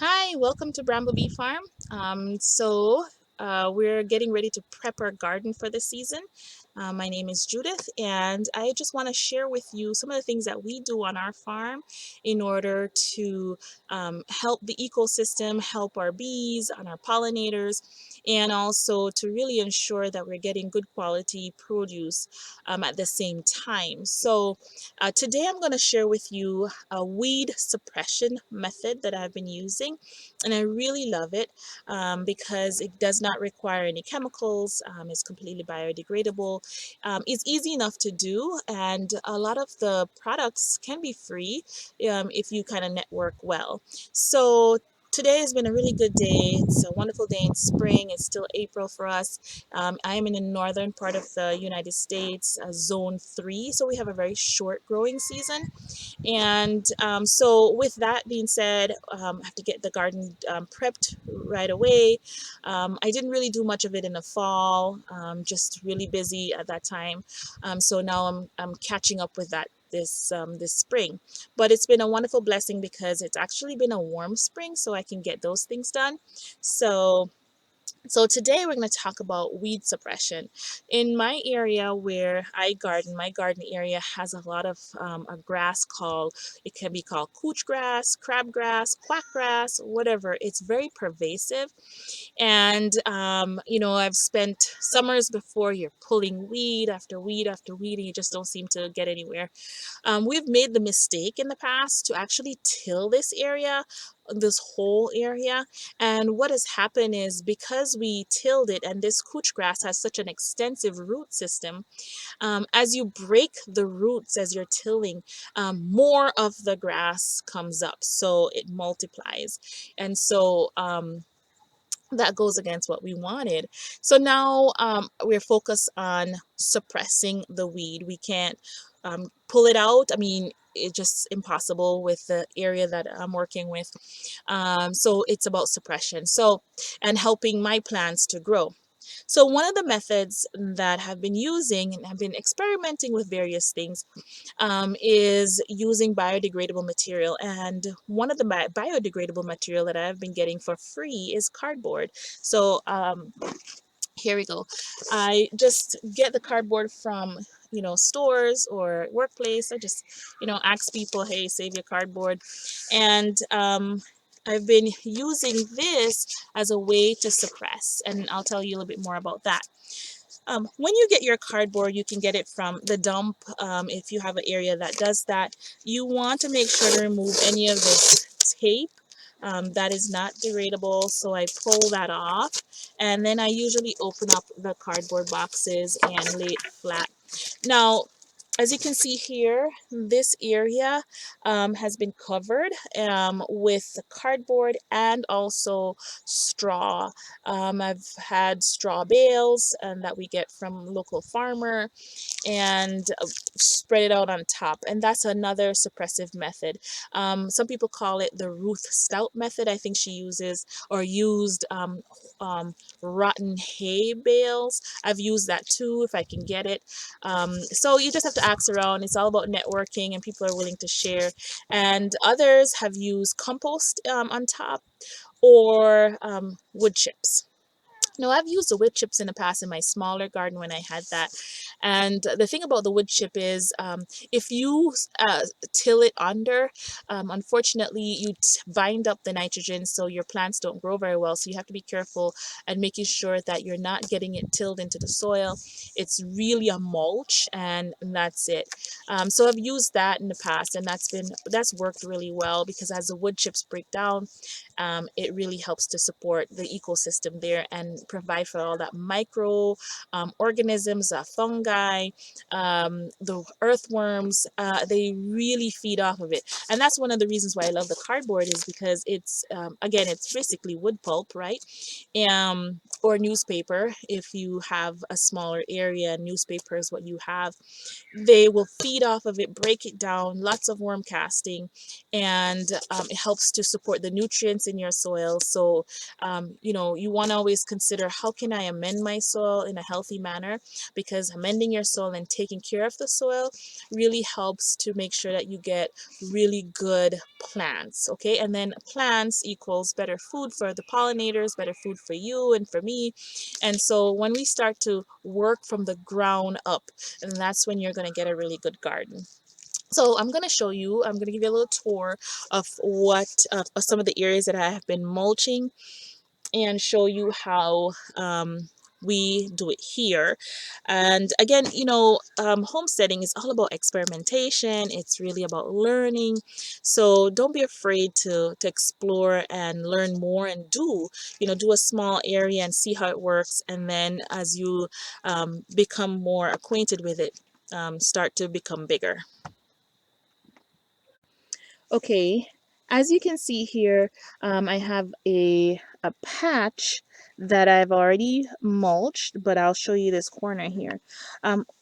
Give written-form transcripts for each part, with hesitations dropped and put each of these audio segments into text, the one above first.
Hi, welcome to Bramblebee Farm. We're getting ready to prep our garden for the season. My name is Judith, and I just want to share with you some of the things that we do on our farm in order to help the ecosystem, help our bees and our pollinators, and also to really ensure that we're getting good quality produce at the same time. Today I'm going to share with you a weed suppression method that I've been using, and I really love it because it does not require any chemicals. It's completely biodegradable. It's easy enough to do, and a lot of the products can be free if you kind of network well. So today has been a really good day. It's a wonderful day in spring. It's still April for us. I am in the northern part of the United States, zone 3, so we have a very short growing season. With that being said, I have to get the garden prepped right away. I didn't really do much of it in the fall, just really busy at that time. So now I'm catching up with that this spring. But it's been a wonderful blessing because it's actually been a warm spring, so I can get those things done. So so today we're going to talk about weed suppression. In my area where I garden, my garden area has a lot of a grass called, it can be called couch grass, crabgrass, quackgrass, whatever. It's very pervasive. I've spent summers before you're pulling weed after weed after weed and you just don't seem to get anywhere. We've made the mistake in the past to actually till this whole area. And what has happened is because we tilled it and this couch grass has such an extensive root system, as you break the roots as you're tilling, more of the grass comes up. So it multiplies. And so that goes against what we wanted. So now we're focused on suppressing the weed. We can't pull it out. I mean, it's just impossible with the area that I'm working with. So it's about suppression. And helping my plants to grow. So one of the methods that I've been using and have been experimenting with various things is using biodegradable material. And one of the biodegradable material that I've been getting for free is cardboard. Here we go. I just get the cardboard from stores or workplace. I just ask people, hey, save your cardboard. And I've been using this as a way to suppress, and I'll tell you a little bit more about that. When you get your cardboard, you can get it from the dump. If you have an area that does that, you want to make sure to remove any of this tape that is not degradable. So I pull that off, and then I usually open up the cardboard boxes and lay it flat. Now, as you can see here, this area has been covered with cardboard and also straw. I've had straw bales that we get from local farmer, and spread it out on top. And that's another suppressive method. Some people call it the Ruth Stout method. I think she uses or used um, rotten hay bales. I've used that too if I can get it. So you just have to ask around. It's all about networking, and people are willing to share. And others have used compost on top, or wood chips. No, I've used the wood chips in the past in my smaller garden when I had that. And the thing about the wood chip is if you till it under, unfortunately, you bind up the nitrogen so your plants don't grow very well. So you have to be careful and making sure that you're not getting it tilled into the soil. It's really a mulch, and that's it. So I've used that in the past, and that's worked really well because as the wood chips break down, it really helps to support the ecosystem there and provide for all that micro organisms, fungi, the earthworms. They really feed off of it, and that's one of the reasons why I love the cardboard, is because it's again, it's basically wood pulp, right? Or newspaper. If you have a smaller area, newspaper is what you have. They will feed off of it, break it down, lots of worm casting, and it helps to support the nutrients in your soil. So you want to always consider consider how can I amend my soil in a healthy manner, because amending your soil and taking care of the soil really helps to make sure that you get really good plants. Okay, and then plants equals better food for the pollinators, better food for you and for me. And so when we start to work from the ground up, and that's when you're going to get a really good garden. So I'm going to show you, I'm going to give you a little tour of what of some of the areas that I have been mulching, and show you how we do it here. And again, homesteading is all about experimentation. It's really about learning. So don't be afraid to explore and learn more, and do a small area and see how it works. And then as you become more acquainted with it, start to become bigger. Okay, as you can see here, I have a patch that I've already mulched, but I'll show you this corner here.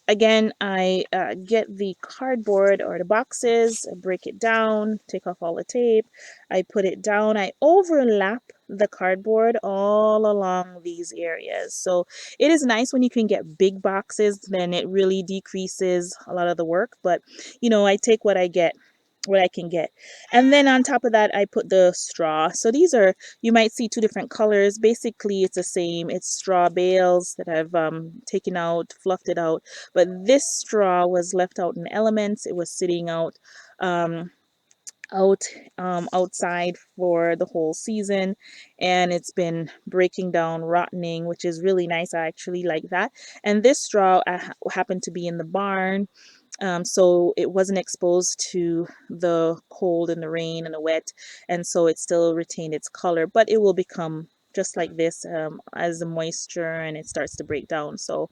Again, I get the cardboard or the boxes, break it down, take off all the tape, I put it down, I overlap the cardboard all along these areas. So it is nice when you can get big boxes, then it really decreases a lot of the work, but I take what I can get. And then on top of that, I put the straw. So these are, you might see two different colors. Basically, it's the same. It's straw bales that I've taken out, fluffed it out. But this straw was left out in elements. It was sitting um, out outside for the whole season, and it's been breaking down, rotting, which is really nice. I actually like that. And this straw happened to be in the barn, so it wasn't exposed to the cold and the rain and the wet, and so it still retained its color, but it will become just like this as the moisture and it starts to break down. So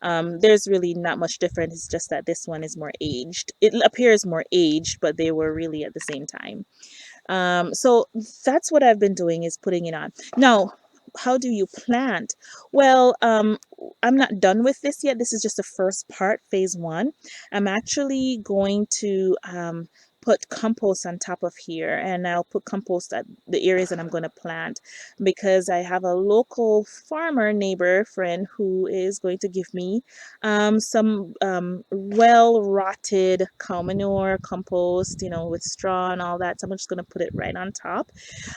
there's really not much difference. It's just that this one is more aged. It appears more aged, but they were really at the same time. So that's what I've been doing, is putting it on. Now, how do you plant? Well, I'm not done with this yet. This is just the first part, phase one. I'm actually going to put compost on top of here, and I'll put compost at the areas that I'm going to plant, because I have a local farmer neighbor friend who is going to give me some well rotted cow manure compost, with straw and all that. So I'm just going to put it right on top.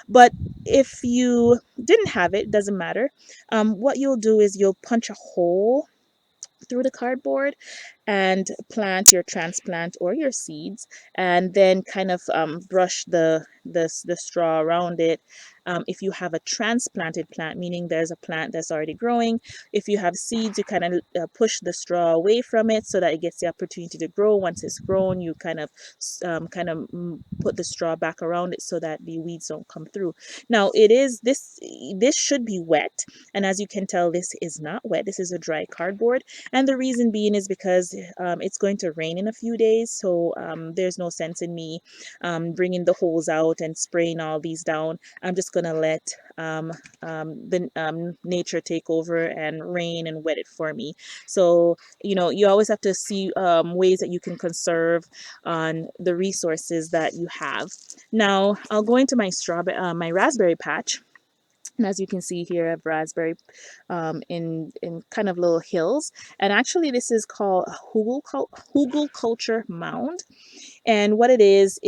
But if you didn't have it, doesn't matter. What you'll do is you'll punch a hole through the cardboard and plant your transplant or your seeds, and then kind of brush the straw around it. If you have a transplanted plant, meaning there's a plant that's already growing, if you have seeds, you kind of push the straw away from it so that it gets the opportunity to grow. Once it's grown, you put the straw back around it so that the weeds don't come through. Now, this should be wet, and as you can tell, this is not wet. This is a dry cardboard, and the reason being is because it's going to rain in a few days. So there's no sense in me bringing the hose out and spraying all these down. I'm just going to let the nature take over and rain and wet it for me. So, you always have to see ways that you can conserve on the resources that you have. Now, I'll go into my raspberry patch. And as you can see here, I have raspberry in kind of little hills. And actually, this is called a hugel culture mound. And what it is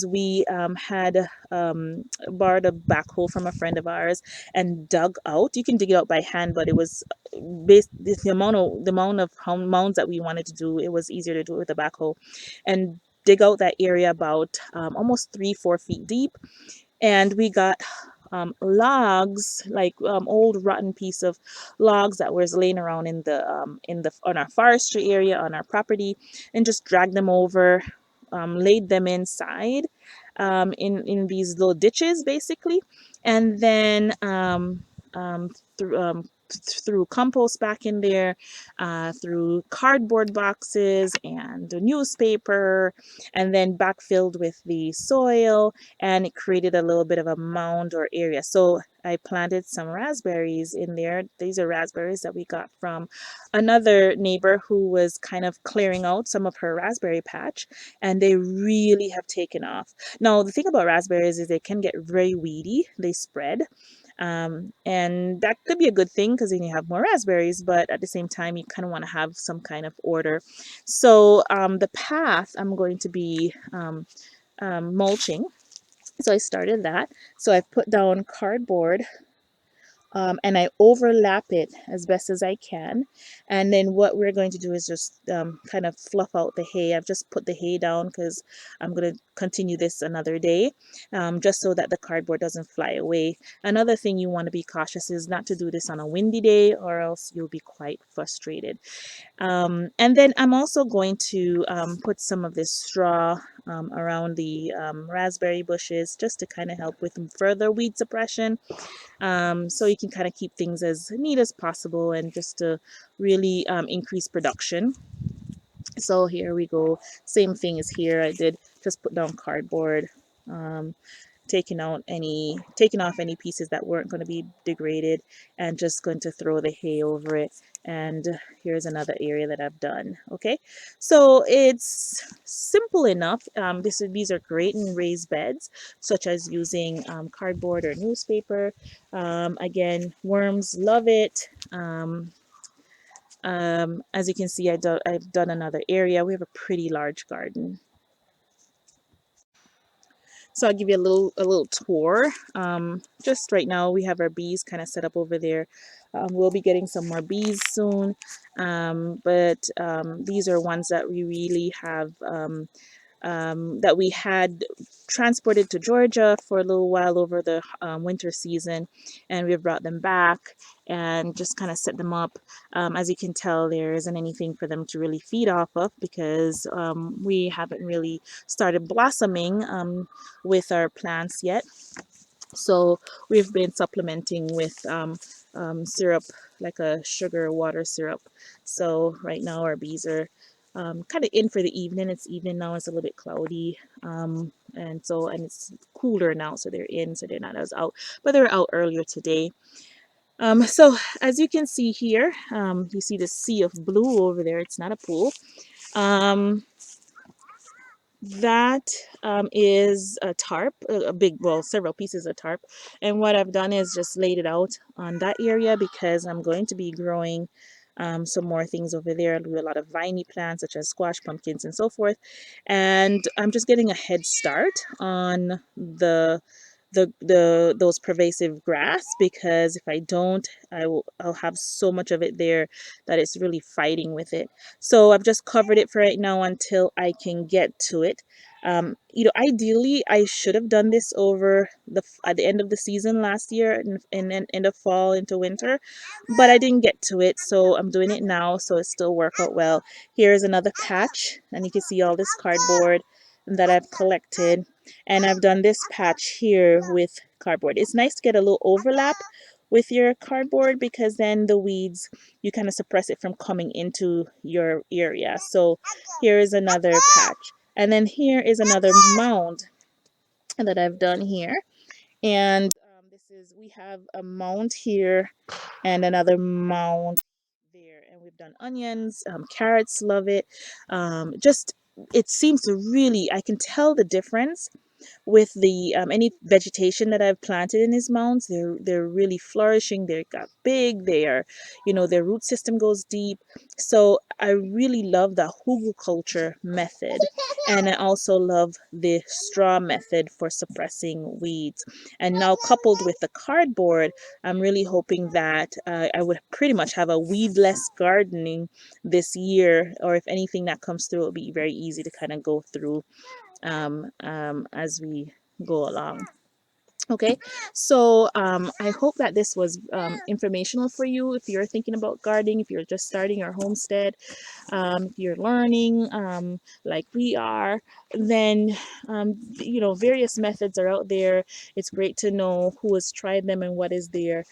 we had borrowed a backhoe from a friend of ours and dug out. You can dig it out by hand, but it was based the amount of mounds that we wanted to do. It was easier to do it with a backhoe, and dig out that area about almost 3-4 feet deep. And we got logs, like old rotten piece of logs that was laying around in the on our forestry area on our property, and just dragged them over, laid them inside in these little ditches basically, and then um, through through compost back in there, through cardboard boxes and the newspaper, and then backfilled with the soil, and it created a little bit of a mound or area. So I planted some raspberries in there. These are raspberries that we got from another neighbor who was kind of clearing out some of her raspberry patch, and they really have taken off. Now, the thing about raspberries is they can get very weedy, they spread. And that could be a good thing because then you have more raspberries, but at the same time, you kind of want to have some kind of order. So, the path I'm going to be mulching. So I started that. So I put down cardboard, and I overlap it as best as I can. And then what we're going to do is just kind of fluff out the hay. I've just put the hay down because I'm going to continue this another day, just so that the cardboard doesn't fly away. Another thing you want to be cautious is not to do this on a windy day, or else you'll be quite frustrated. And then I'm also going to put some of this straw around the raspberry bushes, just to kind of help with further weed suppression. So you can kind of keep things as neat as possible, and just to really increase production. So here we go. Same thing as here. I did just put down cardboard, um, taking off any pieces that weren't going to be degraded, and just going to throw the hay over it. And here's another area that I've done. Okay, so it's simple enough. These are great in raised beds, such as using cardboard or newspaper. Again, worms love it. As you can see, I've done another area. We have a pretty large garden. So I'll give you a little tour. Just right now we have our bees kind of set up over there. We'll be getting some more bees soon, but these are ones that we really have, that we had transported to Georgia for a little while over the winter season, and we've brought them back and just kind of set them up. As you can tell, there isn't anything for them to really feed off of, because we haven't really started blossoming with our plants yet. So we've been supplementing with syrup, like a sugar water syrup. So right now our bees are kind of in for the evening. It's evening now. It's a little bit cloudy, and it's cooler now, so they're in. So they're not as out, but they're out earlier today. So as you can see here, you see the sea of blue over there. It's not a pool. Um, that is a tarp, a big, well, several pieces of tarp. And what I've done is just laid it out on that area, because I'm going to be growing some more things over there. I'll do a lot of viney plants, such as squash, pumpkins, and so forth. And I'm just getting a head start on those pervasive grass, because if I don't, I'll have so much of it there that it's really fighting with it. So I've just covered it for right now until I can get to it. Ideally, I should have done this over at the end of the season last year, in end of fall into winter, but I didn't get to it, so I'm doing it now, so it still work out well. Here's another patch, and you can see all this cardboard that I've collected, and I've done this patch here with cardboard. It's nice to get a little overlap with your cardboard, because then the weeds, you kind of suppress it from coming into your area. So here is another patch, and then here is another mound that I've done here. And we have a mound here and another mound there, and we've done onions. Carrots love it. Just, it seems to really, I can tell the difference with the any vegetation that I've planted in these mounds. They're really flourishing. They got big. They are, their root system goes deep. So I really love the hugelkultur method, and I also love the straw method for suppressing weeds. And now, coupled with the cardboard, I'm really hoping that I would pretty much have a weedless gardening this year, or if anything that comes through, it'll be very easy to kind of go through as we go along. Okay, so I hope that this was informational for you if you're thinking about gardening, if you're just starting your homestead, if you're learning like we are. Then various methods are out there. It's great to know who has tried them and what is their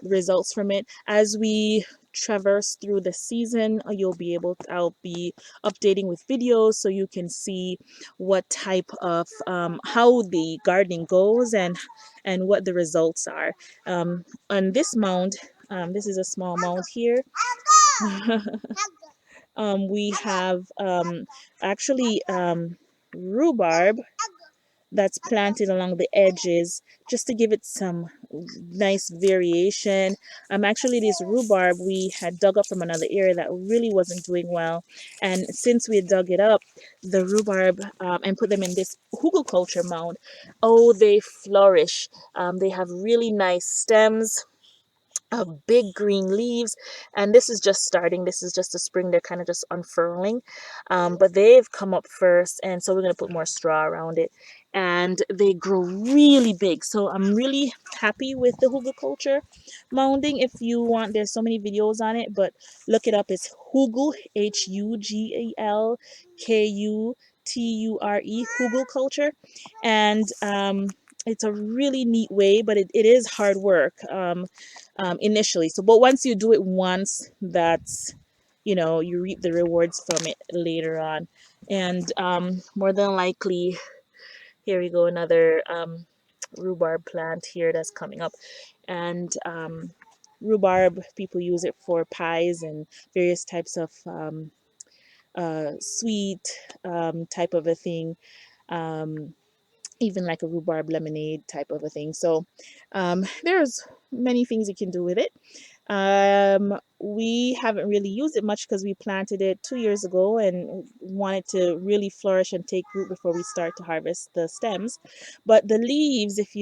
results from it. As we traverse through the season, you'll be able to, I'll be updating with videos so you can see what type of how the gardening goes and what the results are. On this mound, this is a small mound here. We have actually rhubarb that's planted along the edges just to give it some nice variation. Actually, this rhubarb we had dug up from another area that really wasn't doing well, and since we had dug it up, the rhubarb and put them in this hugelkultur mound, oh, they flourish. They have really nice stems of big green leaves, and this is just starting. This is just the spring. They're kind of just unfurling, but they've come up first, and so we're going to put more straw around it, and they grow really big. So I'm really happy with the hugelkultur mounding. If you want, there's so many videos on it, but look it up. It's hugel, hugelkulture, hugelkultur, and it's a really neat way, but it is hard work. Initially. So, but once you do it once, that's, you reap the rewards from it later on. And more than likely, here we go, another rhubarb plant here that's coming up. And rhubarb, people use it for pies and various types of sweet type of a thing. Um, Even like a rhubarb lemonade type of a thing. So there's many things you can do with it. We haven't really used it much because we planted it 2 years ago and wanted to really flourish and take root before we start to harvest the stems. But the leaves, if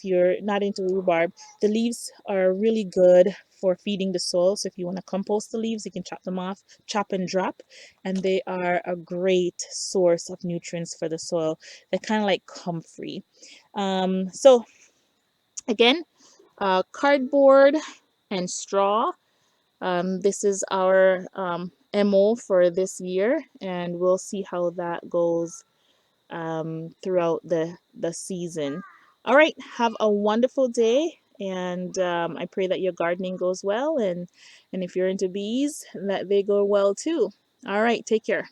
you're not into rhubarb, the leaves are really good for feeding the soil. So if you want to compost the leaves, you can chop them off, chop and drop, and they are a great source of nutrients for the soil. They're kind of like comfrey. So again, cardboard and straw. This is our MO for this year, and we'll see how that goes throughout the season. All right, have a wonderful day, and I pray that your gardening goes well, and if you're into bees, that they go well too. All right, take care.